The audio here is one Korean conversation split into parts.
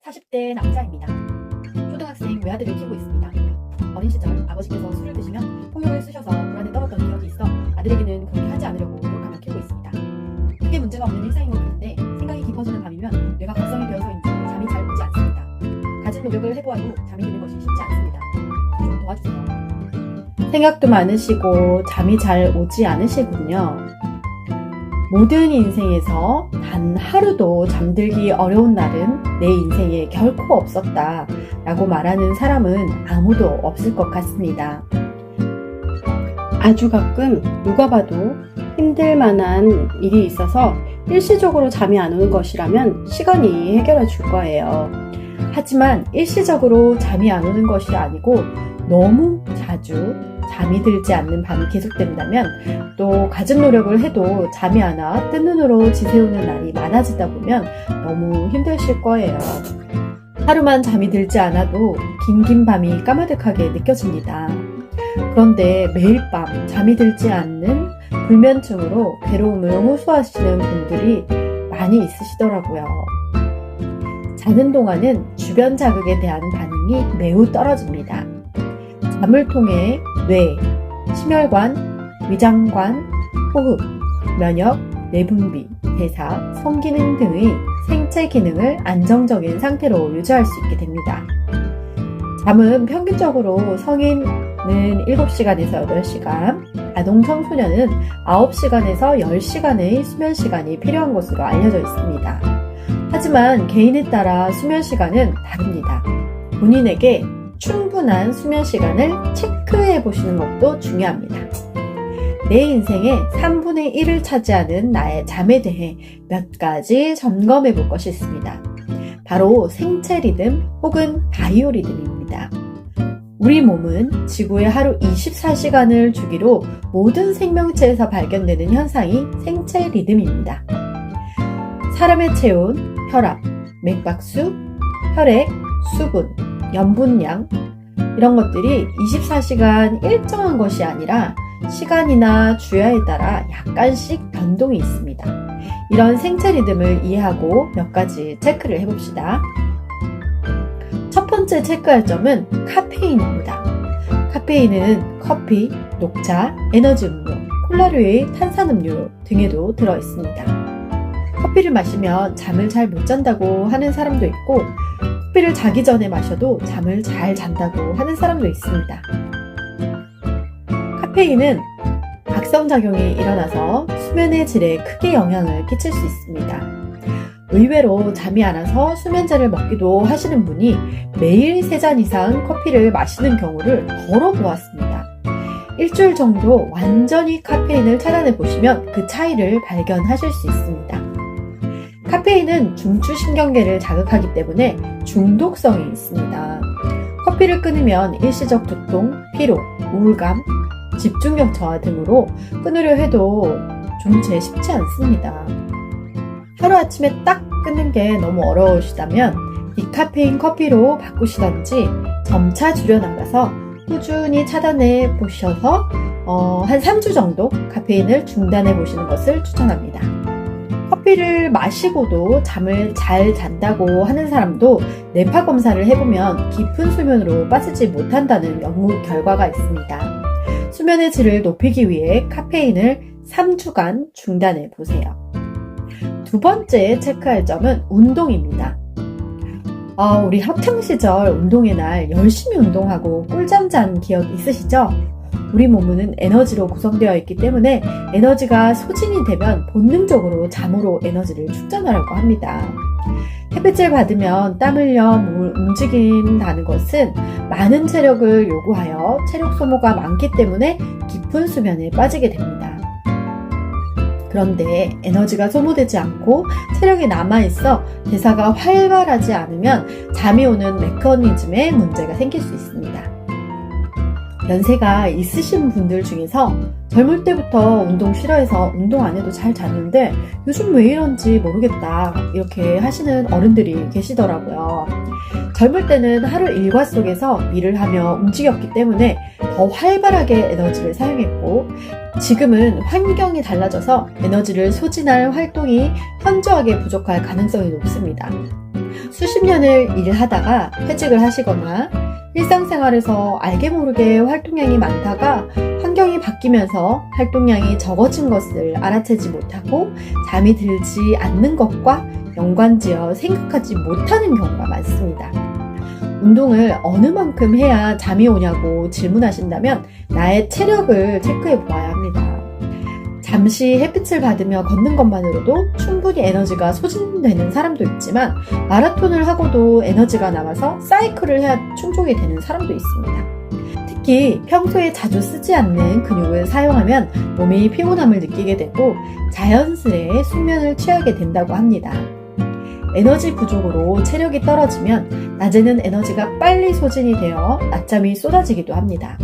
40대 남자입니다. 초등학생 외아들을 키우고 있습니다. 어린 시절 아버지께서 술을 드시면 폭력을 쓰셔서 불안에 떨었던 기억이 있어 아들에게는 그렇게 하지 않으려고 노력하며 키우고 있습니다. 크게 문제가 없는 일상인 것 같은데 생각이 깊어지는 밤이면 뇌가 각성이 되어서인지 잠이 잘 오지 않습니다. 갖은 노력을 해보아도 잠이 드는 것이 쉽지 않습니다. 좀 도와주세요. 생각도 많으시고 잠이 잘 오지 않으시군요. 모든 인생에서 단 하루도 잠들기 어려운 날은 내 인생에 결코 없었다 라고 말하는 사람은 아무도 없을 것 같습니다. 아주 가끔 누가 봐도 힘들 만한 일이 있어서 일시적으로 잠이 안 오는 것이라면 시간이 해결해 줄 거예요. 하지만 일시적으로 잠이 안 오는 것이 아니고 너무 자주 잠이 들지 않는 밤이 계속된다면 또 갖은 노력을 해도 잠이 안 와 뜬 눈으로 지새우는 날이 많아지다 보면 너무 힘드실 거예요. 하루만 잠이 들지 않아도 긴긴 밤이 까마득하게 느껴집니다. 그런데 매일 밤 잠이 들지 않는 불면증으로 괴로움을 호소하시는 분들이 많이 있으시더라고요. 자는 동안은 주변 자극에 대한 반응이 매우 떨어집니다. 잠을 통해 뇌, 심혈관, 위장관, 호흡, 면역, 내분비, 대사, 성기능 등의 생체 기능을 안정적인 상태로 유지할 수 있게 됩니다. 잠은 평균적으로 성인은 7시간에서 8시간, 아동 청소년은 9시간에서 10시간의 수면 시간이 필요한 것으로 알려져 있습니다. 하지만 개인에 따라 수면 시간은 다릅니다. 본인에게 충분한 수면 시간을 체크해 보시는 것도 중요합니다. 내 인생의 3분의 1을 차지하는 나의 잠에 대해 몇 가지 점검해 볼 것이 있습니다. 바로 생체 리듬 혹은 바이오 리듬입니다. 우리 몸은 지구의 하루 24시간을 주기로 모든 생명체에서 발견되는 현상이 생체 리듬입니다. 사람의 체온, 혈압, 맥박수, 혈액, 수분, 염분량 이런 것들이 24시간 일정한 것이 아니라 시간이나 주야에 따라 약간씩 변동이 있습니다. 이런 생체 리듬을 이해하고 몇 가지 체크를 해봅시다. 첫 번째 체크할 점은 카페인입니다. 카페인은 커피, 녹차, 에너지 음료, 콜라류의 탄산음료 등에도 들어있습니다. 커피를 마시면 잠을 잘 못 잔다고 하는 사람도 있고 커피를 자기 전에 마셔도 잠을 잘 잔다고 하는 사람도 있습니다. 카페인은 각성작용이 일어나서 수면의 질에 크게 영향을 끼칠 수 있습니다. 의외로 잠이 안 와서 수면제를 먹기도 하시는 분이 매일 3잔 이상 커피를 마시는 경우를 걸어보았습니다. 일주일 정도 완전히 카페인을 차단해 보시면 그 차이를 발견하실 수 있습니다. 카페인은 중추신경계를 자극하기 때문에 중독성이 있습니다. 커피를 끊으면 일시적 두통, 피로, 우울감, 집중력 저하 등으로 끊으려 해도 좀체 쉽지 않습니다. 하루아침에 딱 끊는 게 너무 어려우시다면 디카페인 커피로 바꾸시던지 점차 줄여나가서 꾸준히 차단해 보셔서 한 3주 정도 카페인을 중단해 보시는 것을 추천합니다. 커피를 마시고도 잠을 잘 잔다고 하는 사람도 뇌파 검사를 해보면 깊은 수면으로 빠지지 못한다는 연구 결과가 있습니다. 수면의 질을 높이기 위해 카페인을 3주간 중단해 보세요. 두 번째 체크할 점은 운동입니다. 우리 학창시절 운동의 날 열심히 운동하고 꿀잠 잔 기억 있으시죠? 우리 몸은 에너지로 구성되어 있기 때문에 에너지가 소진이 되면 본능적으로 잠으로 에너지를 축전하려고 합니다. 햇빛을 받으면 땀 흘려 몸을 움직인다는 것은 많은 체력을 요구하여 체력 소모가 많기 때문에 깊은 수면에 빠지게 됩니다. 그런데 에너지가 소모되지 않고 체력이 남아있어 대사가 활발하지 않으면 잠이 오는 메커니즘에 문제가 생길 수 있습니다. 연세가 있으신 분들 중에서 젊을 때부터 운동 싫어해서 운동 안 해도 잘 잤는데 요즘 왜 이런지 모르겠다 이렇게 하시는 어른들이 계시더라고요. 젊을 때는 하루 일과 속에서 일을 하며 움직였기 때문에 더 활발하게 에너지를 사용했고 지금은 환경이 달라져서 에너지를 소진할 활동이 현저하게 부족할 가능성이 높습니다. 수십 년을 일하다가 퇴직을 하시거나 일상생활에서 알게 모르게 활동량이 많다가 환경이 바뀌면서 활동량이 적어진 것을 알아채지 못하고 잠이 들지 않는 것과 연관지어 생각하지 못하는 경우가 많습니다. 운동을 어느 만큼 해야 잠이 오냐고 질문하신다면 나의 체력을 체크해 보아야 합니다. 잠시 햇빛을 받으며 걷는 것만으로도 충분히 에너지가 소진되는 사람도 있지만 마라톤을 하고도 에너지가 남아서 사이클을 해야 충족이 되는 사람도 있습니다. 특히 평소에 자주 쓰지 않는 근육을 사용하면 몸이 피곤함을 느끼게 되고 자연스레 숙면을 취하게 된다고 합니다. 에너지 부족으로 체력이 떨어지면 낮에는 에너지가 빨리 소진이 되어 낮잠이 쏟아지기도 합니다.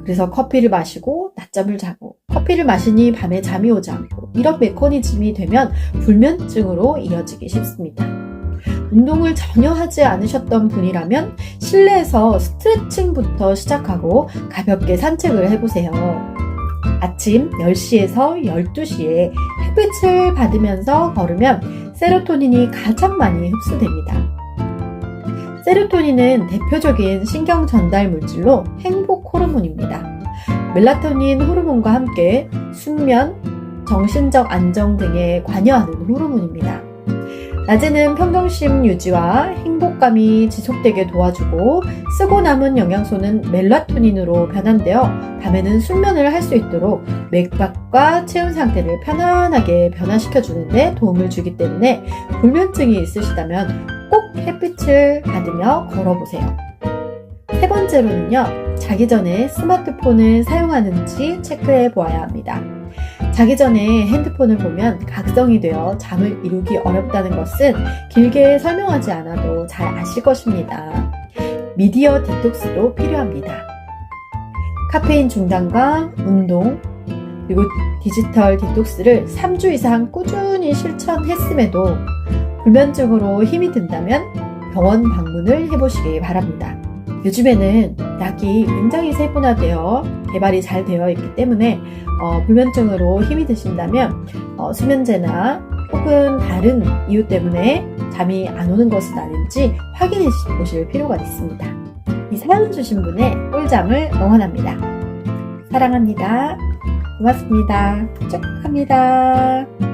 그래서 커피를 마시고 낮잠을 자고 커피를 마시니 밤에 잠이 오지 않고 이런 메커니즘이 되면 불면증으로 이어지기 쉽습니다. 운동을 전혀 하지 않으셨던 분이라면 실내에서 스트레칭부터 시작하고 가볍게 산책을 해보세요. 아침 10시에서 12시에 햇빛을 받으면서 걸으면 세로토닌이 가장 많이 흡수됩니다. 세로토닌은 대표적인 신경 전달 물질로 행복 호르몬입니다. 멜라토닌 호르몬과 함께 숙면, 정신적 안정 등에 관여하는 호르몬입니다. 낮에는 평정심 유지와 행복감이 지속되게 도와주고 쓰고 남은 영양소는 멜라토닌으로 변환되어 밤에는 숙면을 할 수 있도록 맥박과 체온 상태를 편안하게 변화시켜주는데 도움을 주기 때문에 불면증이 있으시다면 꼭 햇빛을 받으며 걸어보세요. 세 번째로는요, 자기 전에 스마트폰을 사용하는지 체크해 보아야 합니다. 자기 전에 핸드폰을 보면 각성이 되어 잠을 이루기 어렵다는 것은 길게 설명하지 않아도 잘 아실 것입니다. 미디어 디톡스도 필요합니다. 카페인 중단과 운동, 그리고 디지털 디톡스를 3주 이상 꾸준히 실천했음에도 불면증으로 힘이 든다면 병원 방문을 해보시기 바랍니다. 요즘에는 약이 굉장히 세분화되어 개발이 잘 되어 있기 때문에 불면증으로 힘이 드신다면 수면제나 혹은 다른 이유 때문에 잠이 안 오는 것은 아닌지 확인해 보실 필요가 있습니다. 이 사연 주신 분의 꿀잠을 응원합니다. 사랑합니다. 고맙습니다. 축하합니다.